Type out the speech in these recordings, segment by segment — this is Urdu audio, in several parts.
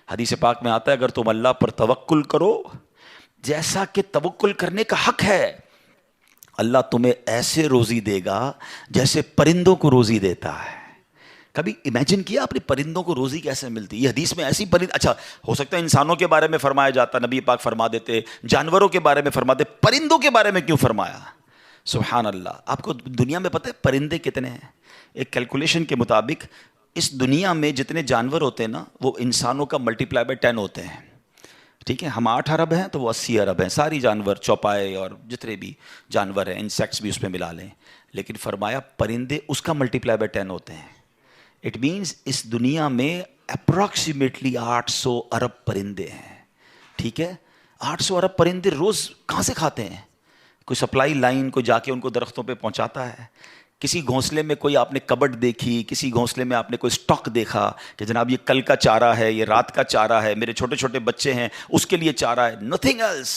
حدیث پاک میں آتا ہے اگر تم اللہ پر توکل کرو جیسا کہ توکل کرنے کا حق ہے، اللہ تمہیں ایسے روزی دے گا جیسے پرندوں کو روزی دیتا ہے۔ کبھی امیجن کیا آپ نے پرندوں کو روزی کیسے ملتی؟ یہ حدیث میں ایسی اچھا ہو سکتا ہے انسانوں کے بارے میں فرمایا جاتا، نبی پاک فرما دیتے، جانوروں کے بارے میں فرماتے، پرندوں کے بارے میں کیوں فرمایا؟ سبحان اللہ۔ آپ کو دنیا میں پتہ ہے پرندے کتنے ہیں؟ ایک کیلکولیشن کے مطابق اس دنیا میں جتنے جانور ہوتے ہیں نا وہ انسانوں کا ملٹیپلائی بائی 10 ہوتے ہیں، ٹھیک ہے؟ ہم 8 ارب ہیں تو وہ 80 ارب ہیں، ساری جانور، چوپائے اور جتنے بھی جانور ہیں، انسیکٹس بھی اس میں ملا لیں، لیکن فرمایا پرندے اس کا ملٹیپلائی بائی 10 ہوتے ہیں۔ اٹ مینس اس دنیا میں اپروکسیمیٹلی 800 ارب پرندے ہیں، ٹھیک ہے؟ 800 ارب پرندے روز کہاں سے کھاتے ہیں؟ کوئی سپلائی لائن کو جا کے ان کو درختوں پہ پہنچاتا ہے؟ کسی گھونسلے میں کوئی آپ نے کبڈ دیکھی، کسی گھونسلے میں آپ نے کوئی سٹاک دیکھا کہ جناب یہ کل کا چارہ ہے، یہ رات کا چارہ ہے، میرے چھوٹے چھوٹے بچے ہیں اس کے لیے چارہ ہے؟ Nothing else.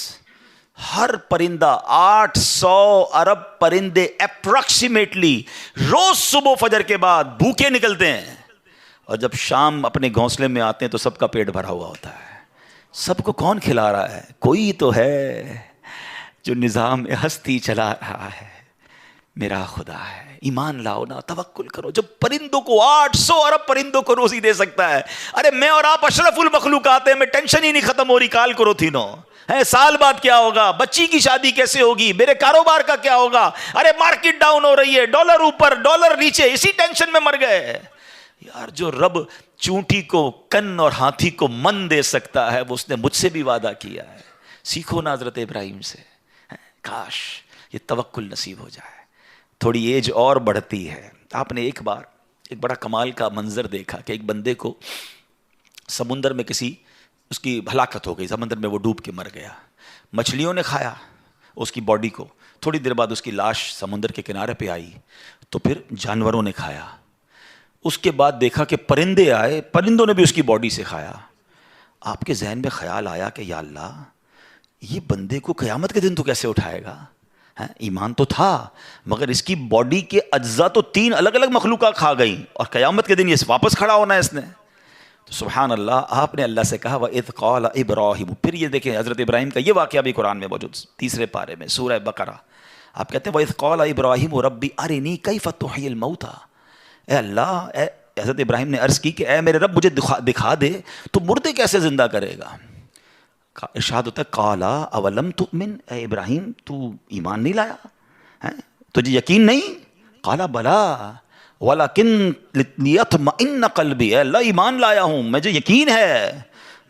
ہر پرندہ 800 ارب پرندے اپروکسیمیٹلی روز صبح فجر کے بعد بھوکے نکلتے ہیں، اور جب شام اپنے گھونسلے میں آتے ہیں تو سب کا پیٹ بھرا ہوا ہوتا ہے۔ سب کو کون کھلا رہا ہے؟ کوئی تو ہے جو نظام ہستی چلا رہا ہے، میرا خدا ہے۔ ایمان لاؤ نا، توکل کرو۔ جب پرندوں کو 800 ارب پرندوں کو روزی دے سکتا ہے، ارے میں اور آپ اشرف المخلوقات ہیں، میں ٹینشن ہی نہیں ختم ہو رہی کال کرو تھی نو ہے، سال بعد کیا ہوگا، بچی کی شادی کیسے ہوگی، میرے کاروبار کا کیا ہوگا، ارے مارکیٹ ڈاؤن ہو رہی ہے، ڈالر اوپر ڈالر نیچے، اسی ٹینشن میں مر گئے۔ یار جو رب چونٹی کو کن اور ہاتھی کو من دے سکتا ہے وہ اس نے مجھ سے بھی وعدہ کیا ہے۔ سیکھو نا حضرت ابراہیم سے، کاش یہ توکل نصیب ہو جائے۔ تھوڑی ایج اور بڑھتی ہے، آپ نے ایک بار ایک بڑا کمال کا منظر دیکھا کہ ایک بندے کو سمندر میں اس کی ہلاکت ہو گئی، سمندر میں وہ ڈوب کے مر گیا، مچھلیوں نے کھایا اس کی باڈی کو، تھوڑی دیر بعد اس کی لاش سمندر کے کنارے پہ آئی، تو پھر جانوروں نے کھایا، اس کے بعد دیکھا کہ پرندے آئے، پرندوں نے بھی اس کی باڈی سے کھایا۔ آپ کے ذہن میں خیال آیا کہ یا اللہ یہ بندے کو قیامت کے دن تو کیسے اٹھائے گا؟ ایمان تو تھا مگر اس کی باڈی کے اجزاء تو 3 الگ الگ مخلوقات کھا گئیں، اور قیامت کے دن یہ واپس کھڑا ہونا ہے اس نے۔ تو سبحان اللہ، آپ نے اللہ سے کہا وَإِذْ قَالَ إِبْرَاهِيمُ۔ پھر یہ دیکھیں حضرت ابراہیم کا یہ واقعہ بھی قرآن میں موجود، 3 پارے میں سورہ بقرہ۔ آپ کہتے ہیں وَإِذْ قَالَ إِبْرَاهِيمُ رَبِّ أَرِنِي كَيْفَ تُحْيِي الْمَوْتَى۔ اے اللہ، حضرت ابراہیم نے عرض کی کہ اے میرے رب مجھے دکھا دے تو مردے کیسے زندہ کرے گا؟ ارشاد ہوتا ہے قَالَ أَوَلَمْ تُؤْمِنْ، اے ابراہیم تو ایمان نہیں لایا، تجھے یقین نہیں؟ قَالَ بَلَىٰ وَلَكِنْ لِيَطْمَئِنَّ قَلْبِي، اے اللہ ایمان لایا ہوں، مجھے یقین ہے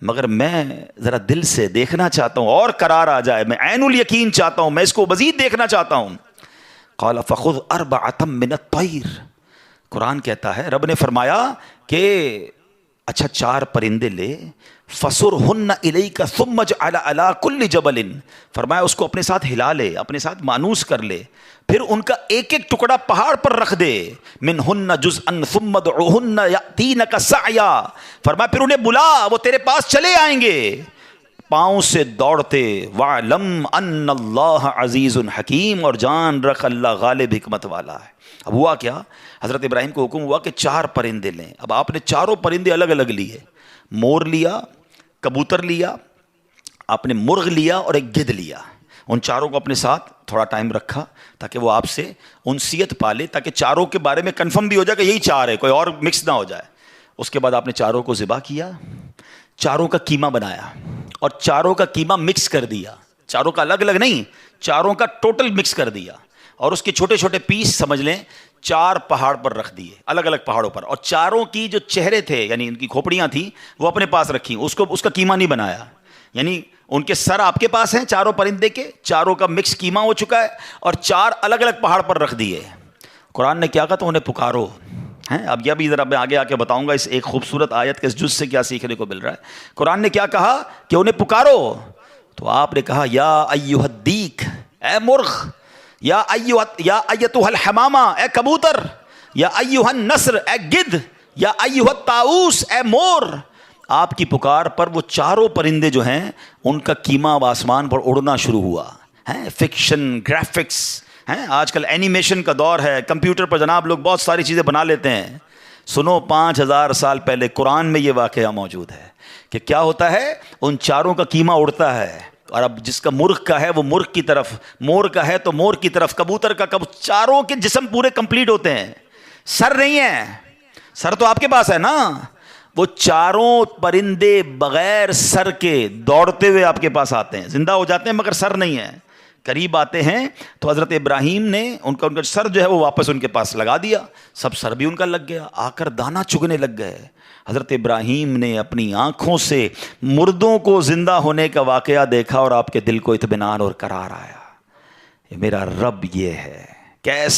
مگر میں ذرا دل سے دیکھنا چاہتا ہوں اور قرار آ جائے، میں عین الیقین چاہتا ہوں، میں اس کو مزید دیکھنا چاہتا ہوں۔ قَالَ فَخُذْ أَرْبَعَةً مِّنَ الطَّيْرِ، قرآن کہتا ہے رب نے فرمایا کہ اچھا 4 پرندے لے، فَصُرْهُنَّ إِلَيْكَ ثُمَّ اجْعَلْ عَلَىٰ كُلِّ جَبَلٍ، فرمایا اس کو اپنے ساتھ ہلا لے، اپنے ساتھ مانوس کر لے، پھر ان کا ایک ایک ٹکڑا پہاڑ پر رکھ دے، مِنْهُنَّ جُزْءًا ثُمَّ ادْعُهُنَّ يَأْتِينَكَ سَعْيًا، فرمایا پھر انہیں بلا، وہ تیرے پاس چلے آئیں گے پاؤں سے دوڑتے، وَاعْلَمْ أَنَّ اللَّهَ عَزِيزٌ حَكِيمٌ، اور جان رکھ اللہ غالب حکمت والا ہے۔ اب ہوا کیا، حضرت ابراہیم کو حکم ہوا کہ 4 پرندے لیں۔ اب آپ نے 4 پرندے الگ الگ لیے، مور لیا، کبوتر لیا، آپ نے مرغ لیا اور ایک گدھ لیا۔ ان 4 کو اپنے ساتھ تھوڑا ٹائم رکھا تاکہ وہ آپ سے انسیت پالے، تاکہ 4 کے بارے میں کنفرم بھی ہو جائے کہ یہی 4 ہے، کوئی اور مکس نہ ہو جائے۔ اس کے بعد آپ نے 4 کو ذبح کیا، 4 کا قیمہ بنایا اور 4 کا قیمہ مکس کر دیا، 4 کا الگ الگ نہیں، 4 کا ٹوٹل مکس کر دیا، اور اس کے چھوٹے چھوٹے پیس سمجھ لیں 4 پہاڑ پر رکھ دیے، الگ الگ پہاڑوں پر، اور 4 کی جو چہرے تھے یعنی ان کی کھوپڑیاں تھیں وہ اپنے پاس رکھی، اس کا قیمہ نہیں بنایا، یعنی ان کے سر آپ کے پاس ہیں 4 پرندے کے، 4 کا مکس قیمہ ہو چکا ہے، اور 4 الگ الگ پہاڑ پر رکھ دیے۔ قرآن نے کیا کہا تو انہیں پکارو ہیں۔ اب یہ بھی ذرا میں آگے آ کے بتاؤں گا اس ایک خوبصورت آیت کے اس جز سے کیا سیکھنے کو مل رہا ہے۔ قرآن نے کیا کہا کہ انہیں پکارو، تو آپ نے کہا یا ایھا الدیک، اے مرغ، یا ایتھا الحمامہ، اے کبوتر، یا ایھا النسر، اے گدھ، یا ایھا الطاؤس، اے مور۔ آپ کی پکار پر وہ 4 پرندے جو ہیں ان کا قیمہ اب آسمان پر اڑنا شروع ہوا ہے۔ فکشن، گرافکس ہیں، آج کل اینیمیشن کا دور ہے، کمپیوٹر پر جناب لوگ بہت ساری چیزیں بنا لیتے ہیں۔ سنو 5000 سال پہلے قرآن میں یہ واقعہ موجود ہے کہ کیا ہوتا ہے، ان چاروں کا کیما اڑتا ہے، اور اب جس کا مرغ کا ہے وہ مرغ کی طرف، مور کا ہے تو مور کی طرف، کبوتر کا چاروں کے جسم پورے کمپلیٹ ہوتے ہیں، سر نہیں ہے، سر تو آپ کے پاس ہے نا، وہ چاروں پرندے بغیر سر کے دوڑتے ہوئے آپ کے پاس آتے ہیں، زندہ ہو جاتے ہیں مگر سر نہیں ہے، قریب آتے ہیں تو حضرت ابراہیم نے ان کا سر جو ہے وہ واپس ان کے پاس لگا دیا، سب سر بھی ان کا لگ گیا، آ کر دانا چگنے لگ گئے۔ حضرت ابراہیم نے اپنی آنکھوں سے مردوں کو زندہ ہونے کا واقعہ دیکھا اور آپ کے دل کو اطمینان اور قرار آیا، یہ میرا رب یہ ہے، کیسے